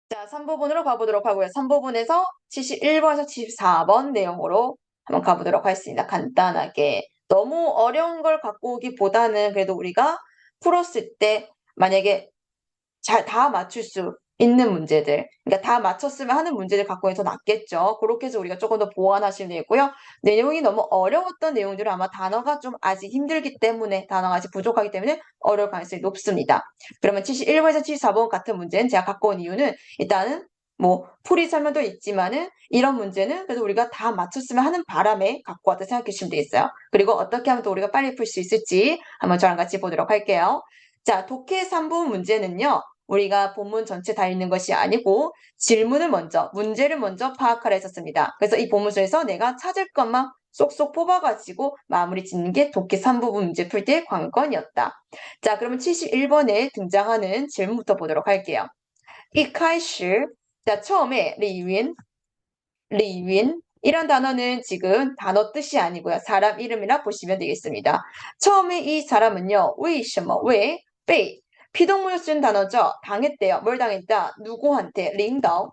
자, 3부분으로 가보도록 하고요. 3부분에서 71번에서 74번 내용으로 한번 가보도록 하겠습니다. 간단하게. 너무 어려운 걸 갖고 오기보다는 그래도 우리가 풀었을 때 만약에 잘 다 맞출 수 있는 문제들, 그러니까 다 맞췄으면 하는 문제들 갖고 더 낫겠죠. 그렇게 해서 우리가 조금 더 보완하시면 되고요. 내용이 너무 어려웠던 내용들은 아마 단어가 좀 아직 힘들기 때문에, 단어가 아직 부족하기 때문에 어려울 가능성이 높습니다. 그러면 71번에서 74번 같은 문제는 제가 갖고 온 이유는 일단은 뭐 풀이 설명도 있지만은 이런 문제는 그래도 우리가 다 맞췄으면 하는 바람에 갖고 왔다 생각해 주시면 되겠어요. 그리고 어떻게 하면 또 우리가 빨리 풀 수 있을지 한번 저랑 같이 보도록 할게요. 자, 독해 3부 문제는요. 우리가 본문 전체 다 읽는 것이 아니고 질문을 먼저, 문제를 먼저 파악하라 했었습니다. 그래서 이 본문 속에서 내가 찾을 것만 쏙쏙 뽑아가지고 마무리 짓는 게 독해 3부분 문제 풀 때의 관건이었다. 자, 그러면 71번에 등장하는 질문부터 보도록 할게요. 一开始, 자, 처음에 리윈 이런 단어는 지금 단어 뜻이 아니고요. 사람 이름이라 보시면 되겠습니다. 처음에 이 사람은요. 为什么? 왜? 被 피동문을 쓴 단어죠. 당했대요. 뭘 당했다? 누구한테? 领导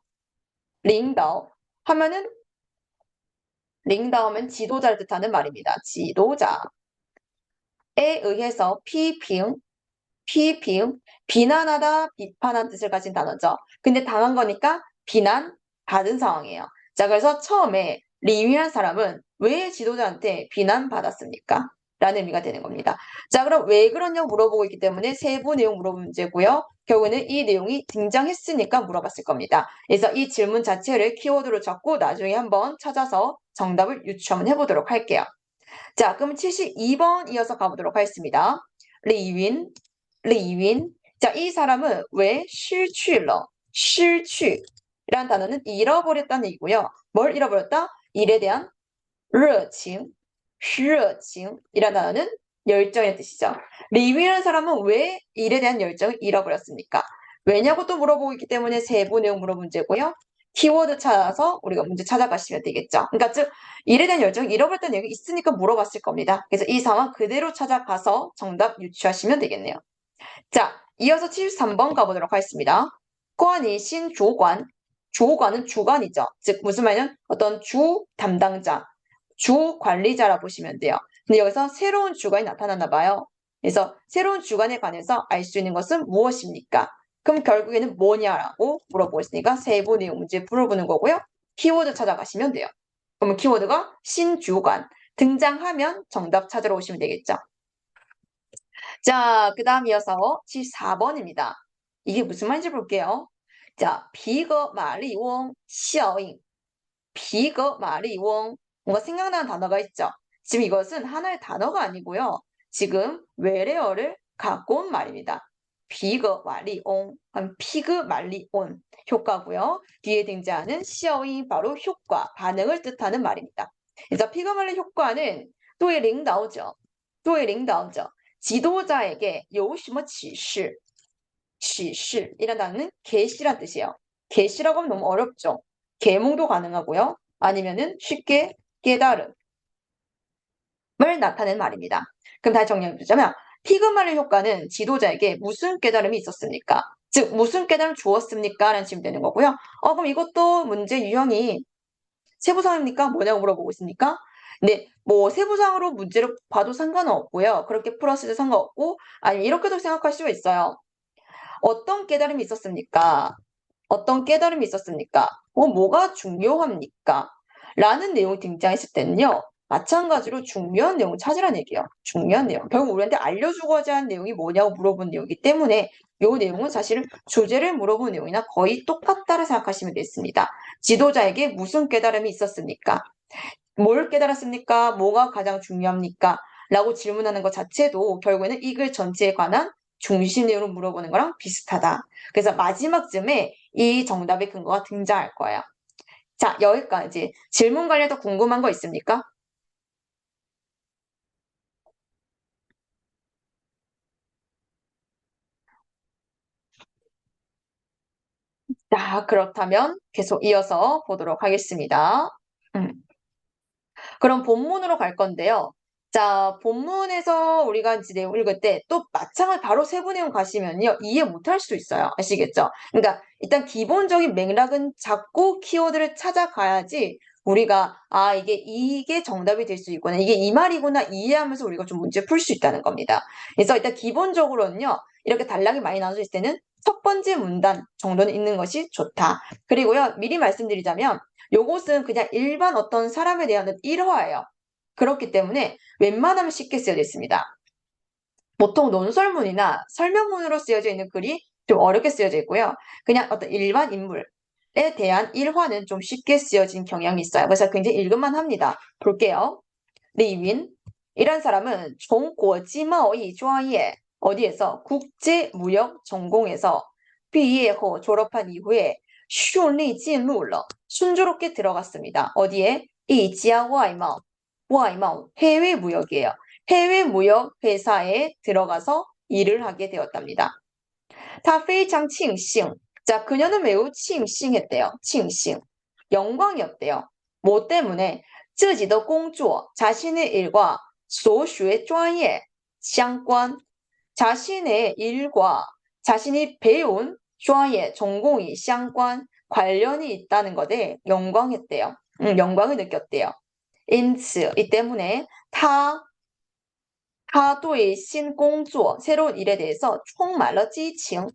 하면은 领导하면 지도자를 뜻하는 말입니다. 지도자에 의해서批评, 비난하다, 비판한 뜻을 가진 단어죠. 근데 당한 거니까 비난 받은 상황이에요. 자, 그래서 처음에 리위한 사람은 왜 지도자한테 비난받았습니까? 라는 의미가 되는 겁니다. 자, 그럼 왜 그러냐고 물어보고 있기 때문에 세부 내용 물어본 문제고요. 결국에는 이 내용이 등장했으니까 물어봤을 겁니다. 그래서 이 질문 자체를 키워드로 적고 나중에 한번 찾아서 정답을 유추 해보도록 할게요. 자, 그럼 72번 이어서 가보도록 하겠습니다. 리윈, 리윈. 자, 이 사람은 왜 실취러? 실취라는 단어는 잃어버렸다는 얘기고요. 뭘 잃어버렸다? 일에 대한 热情이라는 단어는 열정의 뜻이죠. 리윈이라는 사람은 왜 일에 대한 열정을 잃어버렸습니까? 왜냐고 또 물어보고 있기 때문에 세부 내용 물어 문제고요. 키워드 찾아서 우리가 문제 찾아가시면 되겠죠. 그러니까 즉 일에 대한 열정을 잃어버렸다는 얘기 있으니까 물어봤을 겁니다. 그래서 이 상황 그대로 찾아가서 정답 유추하시면 되겠네요. 자, 이어서 73번 가보도록 하겠습니다. 관이 신주관, 주관은 주관이죠. 즉 무슨 말이냐면 어떤 주 담당자, 주 관리자라 보시면 돼요. 근데 여기서 새로운 주관이 나타났나 봐요. 그래서 새로운 주관에 관해서 알 수 있는 것은 무엇입니까? 그럼 결국에는 뭐냐라고 물어보고 있으니까 세부 내용 문제 물어보는 거고요. 키워드 찾아가시면 돼요. 그러면 키워드가 신주관 등장하면 정답 찾으러 오시면 되겠죠. 자, 그 다음 이어서 74번입니다. 이게 무슨 말인지 볼게요. 자, 비거 마리웡 시어잉. 비거 마리웡. 뭔가 생각나는 단어가 있죠. 지금 이것은 하나의 단어가 아니고요. 지금 외래어를 갖고 온 말입니다. 비거 마리옹, 피그 말리온 효과고요. 뒤에 등장하는 시어잉 바로 효과, 반응을 뜻하는 말입니다. 그래서 피그 말리 효과는 또의 링다오죠. 또의 링다오죠. 지도자에게 有什么启示이란 단어는 계시란 뜻이에요. 계시라고 하면 너무 어렵죠. 계몽도 가능하고요. 아니면은 쉽게 깨달음을 나타내는 말입니다. 그럼 다시 정리해보자면 피그말의 효과는 지도자에게 무슨 깨달음이 있었습니까? 즉 무슨 깨달음을 주었습니까? 라는 질문이 되는 거고요. 그럼 이것도 문제 유형이 세부사항입니까? 뭐냐고 물어보고 있습니까? 네, 뭐 세부사항으로 문제를 봐도 상관은 없고요. 그렇게 풀었을 때 상관없고 아니면 이렇게도 생각할 수가 있어요. 어떤 깨달음이 있었습니까? 어떤 깨달음이 있었습니까? 뭐가 중요합니까? 라는 내용이 등장했을 때는요. 마찬가지로 중요한 내용을 찾으라는 얘기예요. 중요한 내용. 결국 우리한테 알려주고자 하는 내용이 뭐냐고 물어본 내용이기 때문에 이 내용은 사실은 주제를 물어본 내용이나 거의 똑같다고 생각하시면 되겠습니다. 지도자에게 무슨 깨달음이 있었습니까? 뭘 깨달았습니까? 뭐가 가장 중요합니까? 라고 질문하는 것 자체도 결국에는 이 글 전체에 관한 중심 내용을 물어보는 거랑 비슷하다. 그래서 마지막쯤에 이 정답의 근거가 등장할 거예요. 자, 여기까지. 질문 관련해서 궁금한 거 있습니까? 자, 그렇다면 계속 이어서 보도록 하겠습니다. 그럼 본문으로 갈 건데요. 자, 본문에서 우리가 이제 내용 읽을 때 또 마찬가지 바로 세부 내용 가시면요. 이해 못할 수도 있어요. 아시겠죠? 그러니까 일단 기본적인 맥락은 잡고 키워드를 찾아가야지 우리가 이게 정답이 될 수 있구나. 이게 이 말이구나 이해하면서 우리가 좀 문제 풀 수 있다는 겁니다. 그래서 일단 기본적으로는요. 이렇게 단락이 많이 나눠져 있을 때는 첫 번째 문단 정도는 있는 것이 좋다. 그리고요. 미리 말씀드리자면 요것은 그냥 일반 어떤 사람에 대한 일화예요. 그렇기 때문에 웬만하면 쉽게 쓰여져 있습니다. 보통 논설문이나 설명문으로 쓰여져 있는 글이 좀 어렵게 쓰여져 있고요. 그냥 어떤 일반 인물에 대한 일화는 좀 쉽게 쓰여진 경향이 있어요. 그래서 굉장히 읽을만 합니다. 볼게요. 리윈 이런 사람은 종고지마오이专业 어디에서 국제무역 전공에서 毕业后 졸업한 이후에 顺利进入了 순조롭게 들어갔습니다. 어디에? 이지아外贸 해외 무역이에요. 해외 무역 회사에 들어가서 일을 하게 되었답니다. 他非常庆幸 자, 그녀는 매우 칭싱했대요. 칭싱. 영광이었대요. 뭐 때문에? 自己的工作 자신의 일과 所学专业 相关 자신의 일과 자신이 배운 专业 전공이 相关 관련이 있다는 것에 영광했대요. 영광을 느꼈대요. 因此, 이 때문에 他对新工作 새로운 일에 대해서 充满了激情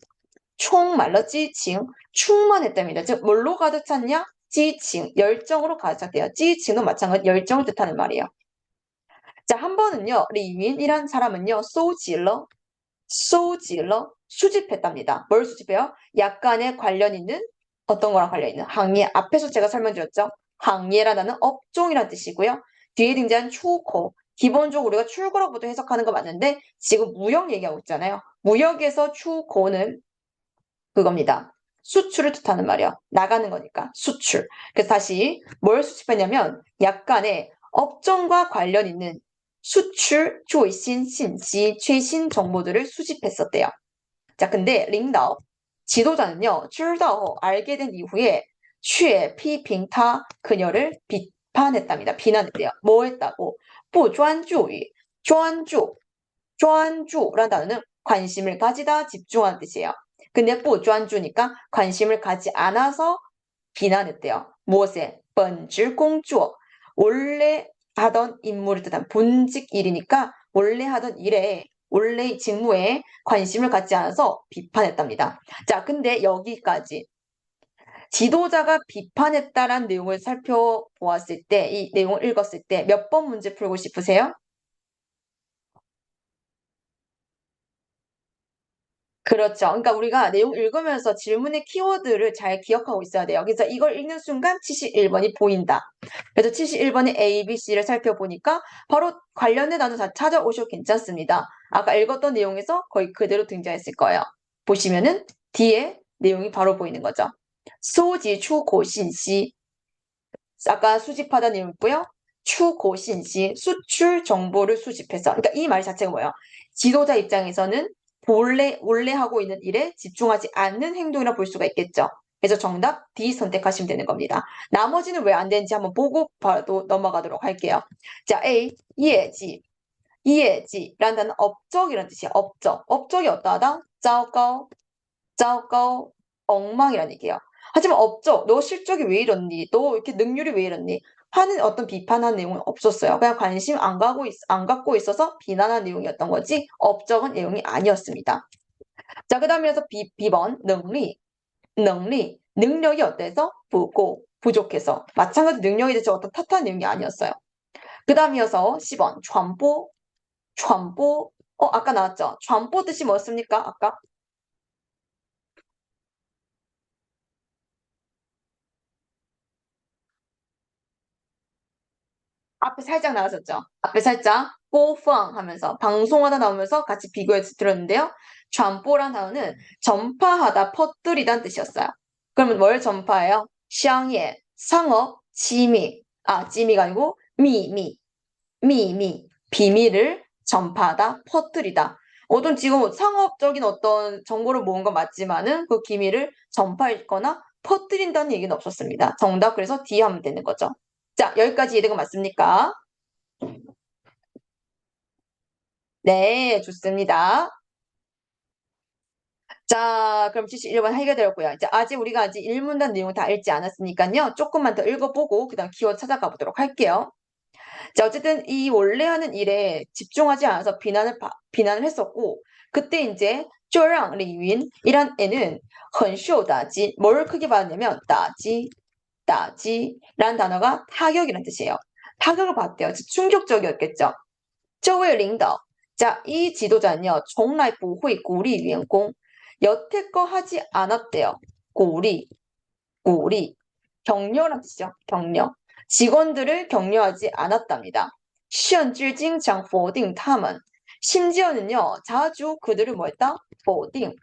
충만했답니다. 즉 뭘로 가득 찼냐? 激情, 열정으로 가득 찼대요. 激情은 마찬가지 열정을 뜻하는 말이에요. 자, 한 번은요. 리윈이란 사람은요. 搜集了 수집했답니다. 뭘 수집해요? 약간의 관련 있는 어떤 거랑 관련 있는 항예. 앞에서 제가 설명드렸죠. 항예라는 업종이란 뜻이고요. 뒤에 등장한 출고. 기본적으로 우리가 출고로부터 해석하는 거 맞는데 지금 무역 얘기하고 있잖아요. 무역에서 출고는 그겁니다. 수출을 뜻하는 말이야. 나가는 거니까 수출. 그래서 다시 뭘 수집했냐면 약간의 업종과 관련 있는 수출 최신 신지 최신 정보들을 수집했었대요. 자, 근데 링더 지도자는요. 知道 알게 된 이후에 却批评他 그녀를 비판했답니다. 비난했대요. 뭐 했다고? 不专注于 专注라는 단어는 관심을 가지다 집중하는 뜻이에요. 근데 不专注니까 관심을 가지 않아서 비난했대요. 무엇에? 本职工作 원래 하던 임무를 뜻한 본직 일이니까 원래 하던 일에 원래 직무에 관심을 갖지 않아서 비판했답니다. 자, 근데 여기까지 지도자가 비판했다라는 내용을 살펴보았을 때, 이 내용을 읽었을 때 몇 번 문제 풀고 싶으세요? 그렇죠. 그러니까 우리가 내용 읽으면서 질문의 키워드를 잘 기억하고 있어야 돼요. 그래서 이걸 읽는 순간 71번이 보인다. 그래서 71번의 A, B, C를 살펴보니까 바로 관련된 단어 다 찾아오셔도 괜찮습니다. 아까 읽었던 내용에서 거의 그대로 등장했을 거예요. 보시면은 뒤에 내용이 바로 보이는 거죠. 소지 추고 신시 아까 수집하다 내용 있고요. 추고 신시 수출 정보를 수집해서 그러니까 이 말 자체가 뭐예요? 지도자 입장에서는 원래 하고 있는 일에 집중하지 않는 행동이라 볼 수가 있겠죠. 그래서 정답 D 선택하시면 되는 겁니다. 나머지는 왜 안 되는지 한번 보고 바로 넘어가도록 할게요. 자, A, 예지. 이예지라는 단어는 업적이라는 뜻이에요. 업적. 업적이 어떠하다? 糟糕, 엉망이라는 얘기예요. 하지만 업적, 너 실적이 왜 이렇니? 너 이렇게 능률이 왜 이렇니? 하는 어떤 비판한 내용은 없었어요. 그냥 관심 안 갖고 있어서 비난한 내용이었던 거지 업적은 내용이 아니었습니다. 자, 그 다음에서 B번 능력이 어때서? 부족해서 마찬가지 능력에 대해서 어떤 탓하는 내용이 아니었어요. 그 다음이어서 10번传播아까 나왔죠? 传播 뜻이 뭐였습니까? 아까 앞에 살짝 나왔었죠? 앞에 살짝播放 하면서 방송하다 나오면서 같이 비교해서 들었는데요. 传播란 단어는 전파하다, 퍼뜨리다는 뜻이었어요. 그러면 뭘 전파해요? 商业, 상업,机密.机密가 아니고 미미, 비밀을 전파하다, 퍼뜨리다. 어떤 지금 상업적인 어떤 정보를 모은 건 맞지만은 그 기밀을 전파했거나 퍼뜨린다는 얘기는 없었습니다. 정답 그래서 D 하면 되는 거죠. 자, 여기까지 이해된 거 맞습니까? 네, 좋습니다. 자, 그럼 71번 해결되었고요. 이제 우리가 아직 1문단 내용 다 읽지 않았으니까요. 조금만 더 읽어보고 그다음 키워드 찾아가 보도록 할게요. 자, 어쨌든 이 원래 하는 일에 집중하지 않아서 비난을 했었고, 그때 이제 就让 리윈이란 애는 很受打击, 뭘 크게 받았냐면 따지라는 단어가 타격이라는 뜻이에요. 타격을 받대요. 충격적이었겠죠. 这位领导, 자, 이 지도자는요, 从来不会鼓励员工, 여태껏 하지 않았대요.鼓励, 격려란 뜻이죠. 격려. 직원들을 격려하지 않았답니다. 甚至经常否定他们. 심지어는요, 자주 그들을 뭐 했다? 否定,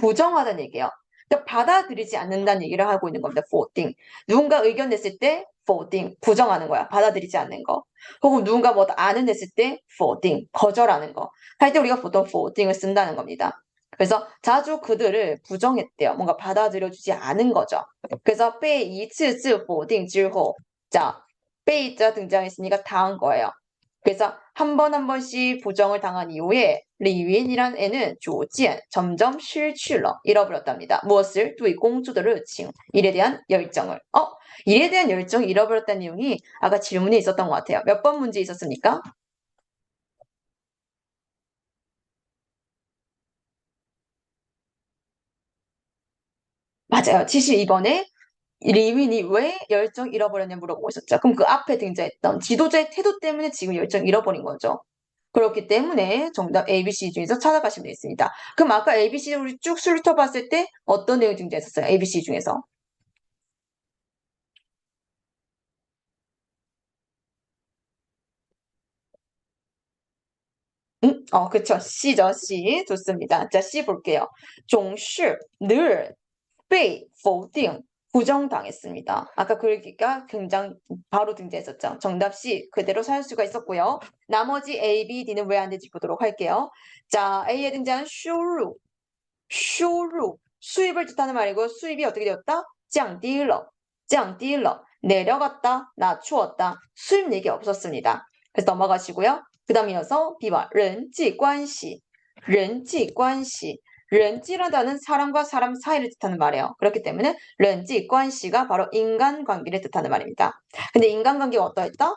부정하다는 얘기예요. 그러니까 받아들이지 않는다는 얘기를 하고 있는 겁니다. 否定. 누군가 의견 냈을 때 否定, 부정하는 거야. 받아들이지 않는 거. 혹은 누군가 뭐 안을 냈을 때 否定, 거절하는 거. 할 때 우리가 보통 否定을 쓴다는 겁니다. 그래서 자주 그들을 부정했대요. 뭔가 받아들여주지 않은 거죠. 그래서 被一次次否定之后, 자, 被자 등장했으니까 당한 거예요. 그래서 한 번 한 번씩 부정을 당한 이후에 리윈이란 애는 逐渐 점점 실추러 잃어버렸답니다. 무엇을? 对 공주들을 칭 일에 대한 열정을. 일에 대한 열정을 잃어버렸다는 내용이 아까 질문에 있었던 것 같아요. 몇 번 문제 있었습니까? 맞아요. 72번에 리윈이 왜 열정 잃어버렸냐 물어보고 있었죠. 그럼 그 앞에 등장했던 지도자의 태도 때문에 지금 열정 잃어버린 거죠. 그렇기 때문에 정답 ABC 중에서 찾아가시면 되겠습니다. 그럼 아까 ABC 우리 쭉 훑어봤을 때 어떤 내용이 등장했었어요? ABC 중에서. 그쵸. C죠. C. 좋습니다. 자, C 볼게요. 总是 늘, 被否定, 부정당했습니다. 아까 그 얘기가 굉장히 바로 등장했었죠. 정답 C 그대로 살 수가 있었고요. 나머지 A, B, D는 왜 안 되지 보도록 할게요. 자, A에 등장하는 收入, 수입을 뜻하는 말이고 수입이 어떻게 되었다? 降低了, 내려갔다, 낮추었다. 수입 얘기 없었습니다. 그래서 넘어가시고요. 그 다음 이어서 B번 人际关系, 人际라는 사람과 사람 사이를 뜻하는 말이에요. 그렇기 때문에 人际关系가 바로 인간관계를 뜻하는 말입니다. 근데 인간관계가 어떠했다?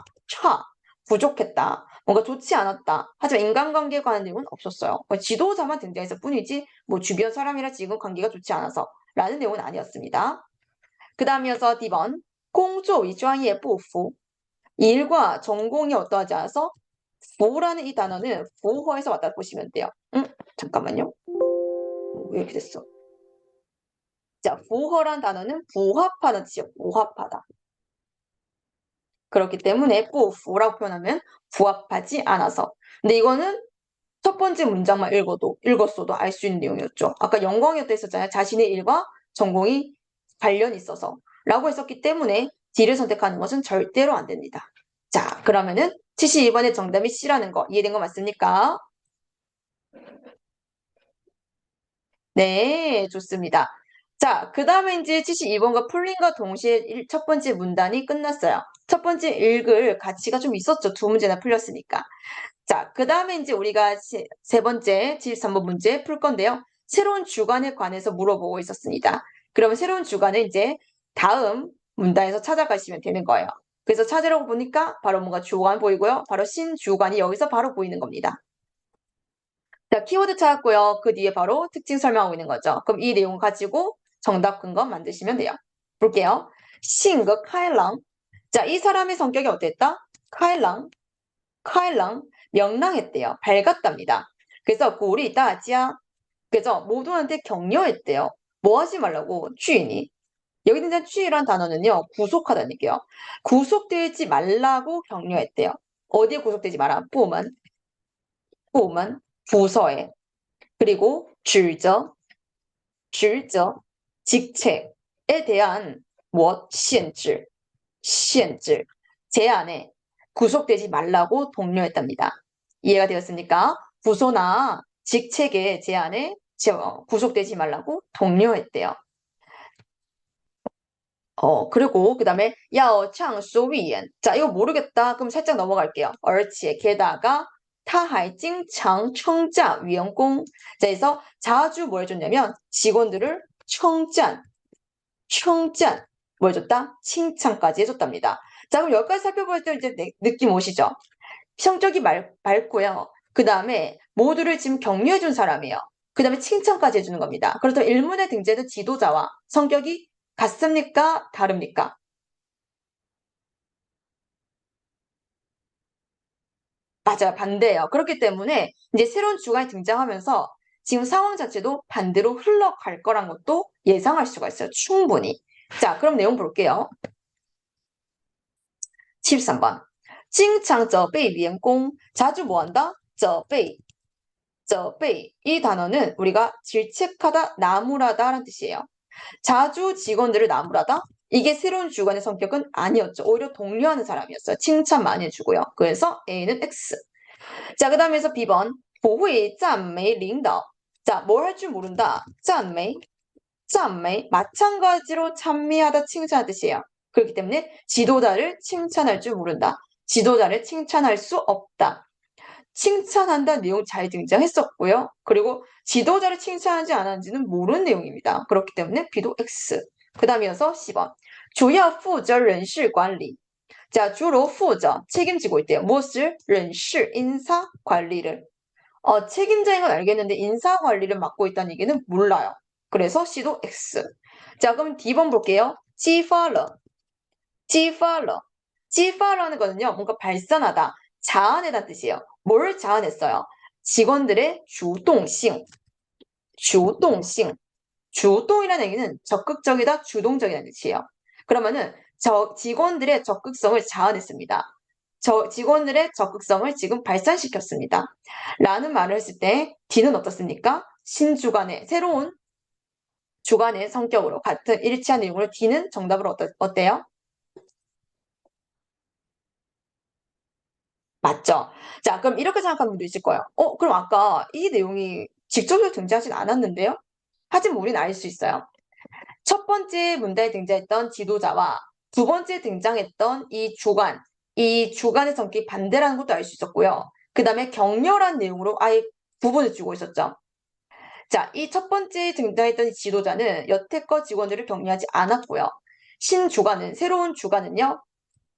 부족했다. 뭔가 좋지 않았다. 하지만 인간관계에 관한 내용은 없었어요. 지도자만 등장했을 뿐이지 뭐 주변 사람이랑 지금 관계가 좋지 않아서 라는 내용은 아니었습니다. 그 다음 이어서 D번 工作与专业不符, 일과 전공이 어떠하지 않아서 부라는 이 단어는 부호에서 왔다 보시면 돼요. 잠깐만요. 왜 이렇게 됐어? 자, 부호란 단어는 부합하는 뜻이에요. 부합하다. 그렇기 때문에 부라고 표현하면 부합하지 않아서. 근데 이거는 첫 번째 문장만 읽었어도 알 수 있는 내용이었죠. 아까 영광이었다 했었잖아요. 자신의 일과 전공이 관련이 있어서 라고 했었기 때문에 D를 선택하는 것은 절대로 안 됩니다. 자, 그러면은 72번의 정답이 C라는 거 이해된 거 맞습니까? 네, 좋습니다. 자, 그 다음에 이제 72번과 풀림과 동시에 첫 번째 문단이 끝났어요. 첫 번째 읽을 가치가 좀 있었죠. 두 문제나 풀렸으니까. 자, 그 다음에 이제 우리가 세 번째 73번 문제 풀 건데요. 새로운 주관에 관해서 물어보고 있었습니다. 그러면 새로운 주관은 이제 다음 문단에서 찾아가시면 되는 거예요. 그래서 찾으려고 보니까 바로 뭔가 주관 보이고요. 바로 신주관이 여기서 바로 보이는 겁니다. 자, 키워드 찾았고요. 그 뒤에 바로 특징 설명하고 있는 거죠. 그럼 이 내용 가지고 정답 근거 만드시면 돼요. 볼게요. 싱거 카일랑. 자, 이 사람의 성격이 어땠다? 카일랑, 명랑했대요. 밝았답니다. 그래서 고리 다지야. 그래서 모두한테 격려했대요. 뭐 하지 말라고? 주인이. 여기 등장 주의란 단어는요. 구속하다는 얘기예요. 구속되지 말라고 격려했대요. 어디에 구속되지 마라? 부문, 부서에. 그리고 질적, 직책에 대한 무엇? 限制, 제한에 구속되지 말라고 독려했답니다. 이해가 되었습니까? 부서나 직책의 제한에 구속되지 말라고 독려했대요. 그리고 그 다음에 要畅所欲言. 자, 이거 모르겠다. 그럼 살짝 넘어갈게요. 而且 게다가 他还经常称赞员工. 자, 그래서 자주 뭐 해줬냐면 직원들을称赞, 뭐 해줬다? 칭찬까지 해줬답니다. 자, 그럼 여기까지 살펴볼 때 이제 느낌 오시죠? 성격이 맑고요. 그 다음에 모두를 지금 격려해준 사람이에요. 그 다음에 칭찬까지 해주는 겁니다. 그렇다면 일문에 등재된 지도자와 성격이 같습니까? 다릅니까? 맞아요. 반대예요. 그렇기 때문에 이제 새로운 주간이 등장하면서 지금 상황 자체도 반대로 흘러갈 거란 것도 예상할 수가 있어요. 충분히. 자, 그럼 내용 볼게요. 73번. 经常责备员工. 자주 뭐 한다? 责备. 이 단어는 우리가 질책하다, 나무라다 라는 뜻이에요. 자주 직원들을 나무라다? 이게 새로운 주관의 성격은 아니었죠. 오히려 독려하는 사람이었어요. 칭찬 많이 해주고요. 그래서 A는 X. 자, 그 다음에서 B번. 不会赞美领导. 자, 뭘 할 줄 모른다. 赞美. 마찬가지로 찬미하다, 칭찬하는 뜻이에요. 그렇기 때문에 지도자를 칭찬할 줄 모른다. 지도자를 칭찬할 수 없다. 칭찬한다는 내용 잘 등장했었고요. 그리고 지도자를 칭찬하지 않았는지는 모르는 내용입니다. 그렇기 때문에 B도 X. 그 다음 이어서 10번. 主要负责人事管理. 자, 주로 负责, 책임지고 있대요. 무엇을? 人事, 인사 관리를. 책임자인 건 알겠는데 인사 관리를 맡고 있다는 얘기는 몰라요. 그래서 C도 X. 자, 그럼 D번 볼게요. 激发了. 激发了.激发라는 거는요, 뭔가 발산하다, 자아내다는 뜻이에요. 뭘 자아냈어요? 직원들의 주동性. 주동性. 주동이라는 얘기는 적극적이다, 주동적이라는 뜻이에요. 그러면은 직원들의 적극성을 자아냈습니다. 직원들의 적극성을 지금 발산시켰습니다. 라는 말을 했을 때 D는 어떻습니까? 신주간의 새로운 주간의 성격으로 같은 일치한 내용으로 D는 정답으로 어때요? 맞죠? 자, 그럼 이렇게 생각하는 분도 있을 거예요. 그럼 아까 이 내용이 직접적으로 등장하진 않았는데요? 하지만 우리는 알 수 있어요. 첫 번째 문단에 등장했던 지도자와 두 번째 등장했던 이 주간의 성격이 반대라는 것도 알 수 있었고요. 그 다음에 격렬한 내용으로 아예 구분을 주고 있었죠. 자, 이 첫 번째 등장했던 지도자는 여태껏 직원들을 격려하지 않았고요. 새로운 주간은요,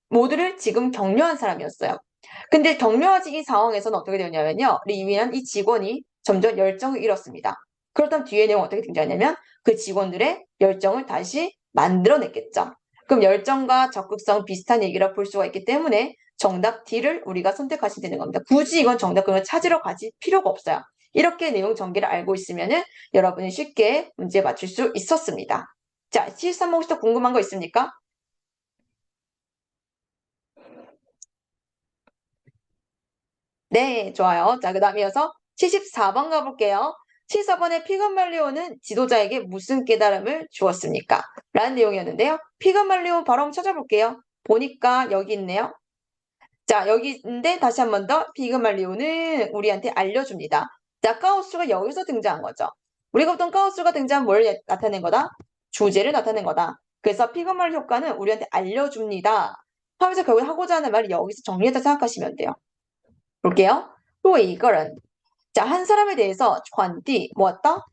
모두를 지금 격려한 사람이었어요. 근데 격려하지 이 상황에서는 어떻게 되냐면요. 리위한 이 직원이 점점 열정을 잃었습니다. 그렇다면 뒤에 내용 어떻게 등장하냐면 그 직원들의 열정을 다시 만들어냈겠죠. 그럼 열정과 적극성 비슷한 얘기라 볼 수가 있기 때문에 정답 D를 우리가 선택하시면 되는 겁니다. 굳이 이건 정답을 찾으러 가실 필요가 없어요. 이렇게 내용 전개를 알고 있으면은 여러분이 쉽게 문제 맞출 수 있었습니다. 자, 73번 혹시 더 궁금한 거 있습니까? 네, 좋아요. 자, 그 다음 이어서 74번 가볼게요. 74번의 피그말리오는 지도자에게 무슨 깨달음을 주었습니까? 라는 내용이었는데요. 피그말리오 바로 한번 찾아볼게요. 보니까 여기 있네요. 자, 여기 있는데 다시 한 번 더 피그말리오는 우리한테 알려줍니다. 자, 카오스가 여기서 등장한 거죠. 우리가 보통 카오스가 등장한 뭘 나타낸 거다? 주제를 나타낸 거다. 그래서 피그말리 효과는 우리한테 알려줍니다. 하면서 결국 하고자 하는 말이 여기서 정리했다 생각하시면 돼요. 볼게요. 또 이거는 자, 한 사람에 대해서 传递 뭐였다?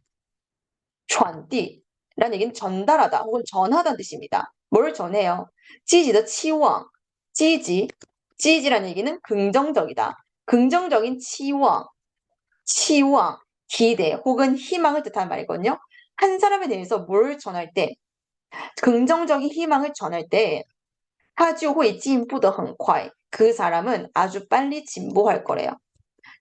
传递라는 얘기는 전달하다 혹은 전하다는 뜻입니다. 뭘 전해요? 积极的 期望, 积极라는 얘기는 긍정적이다. 긍정적인期望, 기대 혹은 희망을 뜻하는 말이거든요. 한 사람에 대해서 뭘 전할 때, 긍정적인 희망을 전할 때, 他就会进步得很快. 그 사람은 아주 빨리 진보할 거래요.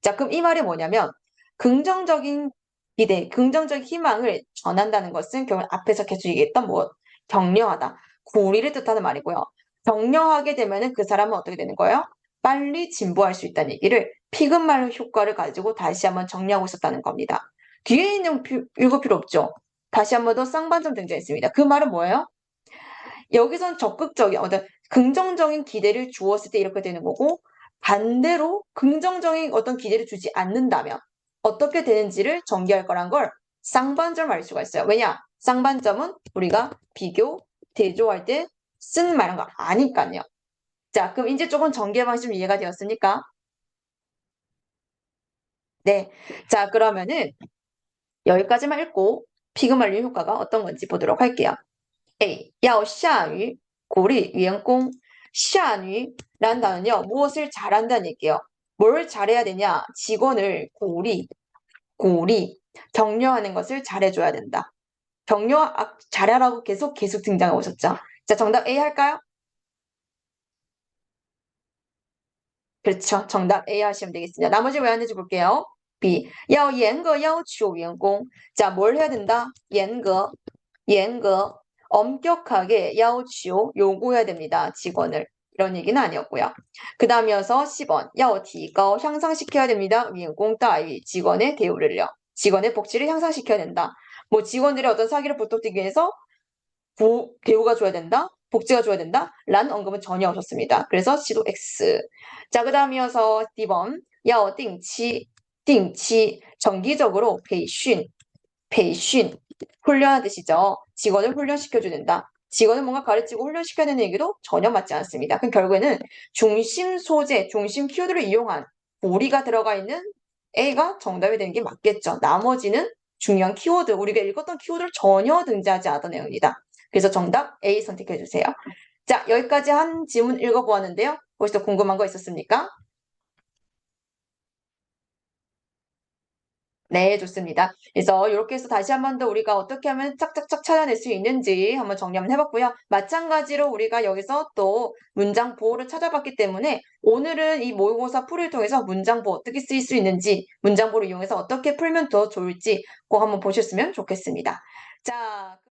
자, 그럼 이 말이 뭐냐면 긍정적인 기대, 긍정적인 희망을 전한다는 것은 결국 앞에서 계속 얘기했던 뭐 격려하다, 고리를 뜻하는 말이고요. 격려하게 되면은 그 사람은 어떻게 되는 거예요? 빨리 진보할 수 있다는 얘기를 피그말 효과를 가지고 다시 한번 정리하고 있었다는 겁니다. 뒤에 있는 읽을 필요 없죠. 다시 한번 더 쌍반점 등장했습니다. 그 말은 뭐예요? 여기선 적극적인 어떤 긍정적인 기대를 주었을 때 이렇게 되는 거고 반대로 긍정적인 어떤 기대를 주지 않는다면 어떻게 되는지를 전개할 거란 걸 쌍반점 알 수가 있어요. 왜냐? 쌍반점은 우리가 비교, 대조할 때 쓰는 말인 거 아니까요. 자, 그럼 이제 조금 전개 방식 이해가 되었습니까? 네. 자, 그러면은 여기까지만 읽고 피그말리 효과가 어떤 건지 보도록 할게요. A. 要下雨 鼓励 员工 下雨라는 단어는요. 무엇을 잘한다는 얘기예요. 뭘 잘해야 되냐? 직원을 고리 격려하는 것을 잘해줘야 된다. 잘하라고 계속 등장해 오셨죠. 자, 정답 A 할까요? 그렇죠. 정답 A 하시면 되겠습니다. 나머지 왜 하는지 볼게요. B. 要严格要求员工. 자, 뭘 해야 된다? 严格, 엄격하게 要求, 요구해야 됩니다. 직원을. 이런 얘기는 아니었고요. 그 다음 이어서 10번. 要提高, 향상시켜야 됩니다. 员工待遇, 직원의 대우를요. 직원의 복지를 향상시켜야 된다. 뭐 직원들의 어떤 사기를 부탁드리기 위해서 대우가 줘야 된다? 복지가 줘야 된다? 라는 언급은 전혀 없었습니다. 그래서 시도 X. 자, 그 다음 이어서 D번. 要定期, 정기적으로培训, 훈련하는 뜻이죠. 직원을 훈련시켜줘야 된다. 직원을 뭔가 가르치고 훈련시켜야 되는 얘기도 전혀 맞지 않습니다. 그럼 결국에는 중심 소재, 중심 키워드를 이용한 고리가 들어가 있는 A가 정답이 되는 게 맞겠죠. 나머지는 중요한 키워드, 우리가 읽었던 키워드를 전혀 등장하지 않았던 내용입니다. 그래서 정답 A 선택해 주세요. 자, 여기까지 한 지문 읽어보았는데요. 혹시 더 궁금한 거 있었습니까? 네, 좋습니다. 그래서 이렇게 해서 다시 한 번 더 우리가 어떻게 하면 착착착 찾아낼 수 있는지 한번 정리 한번 해봤고요. 마찬가지로 우리가 여기서 또 문장 보호를 찾아봤기 때문에 오늘은 이 모의고사 풀이를 통해서 문장 보호 어떻게 쓰일 수 있는지, 문장 보호를 이용해서 어떻게 풀면 더 좋을지 꼭 한번 보셨으면 좋겠습니다. 자.